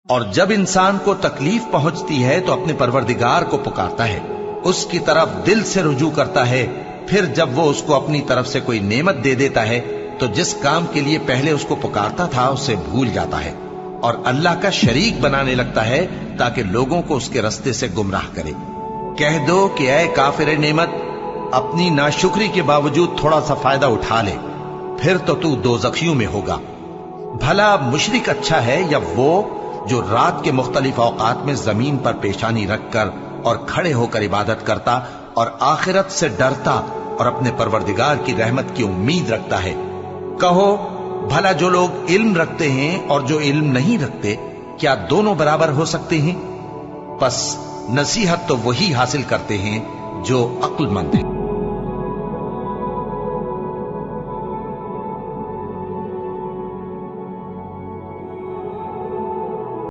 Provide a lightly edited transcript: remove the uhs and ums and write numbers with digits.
اور جب انسان کو تکلیف پہنچتی ہے تو اپنے پروردگار کو پکارتا ہے، اس کی طرف دل سے رجوع کرتا ہے، پھر جب وہ اس کو اپنی طرف سے کوئی نعمت دے دیتا ہے تو جس کام کے لیے پہلے اس کو پکارتا تھا اسے بھول جاتا ہے اور اللہ کا شریک بنانے لگتا ہے تاکہ لوگوں کو اس کے رستے سے گمراہ کرے۔ کہہ دو کہ اے کافر نعمت، اپنی ناشکری کے باوجود تھوڑا سا فائدہ اٹھا لے، پھر تو دوزخیوں میں ہوگا۔ بھلا مشرک اچھا ہے یا وہ جو رات کے مختلف اوقات میں زمین پر پیشانی رکھ کر اور کھڑے ہو کر عبادت کرتا اور آخرت سے ڈرتا اور اپنے پروردگار کی رحمت کی امید رکھتا ہے۔ کہو بھلا جو لوگ علم رکھتے ہیں اور جو علم نہیں رکھتے، کیا دونوں برابر ہو سکتے ہیں؟ پس نصیحت تو وہی حاصل کرتے ہیں جو عقل مند ہیں۔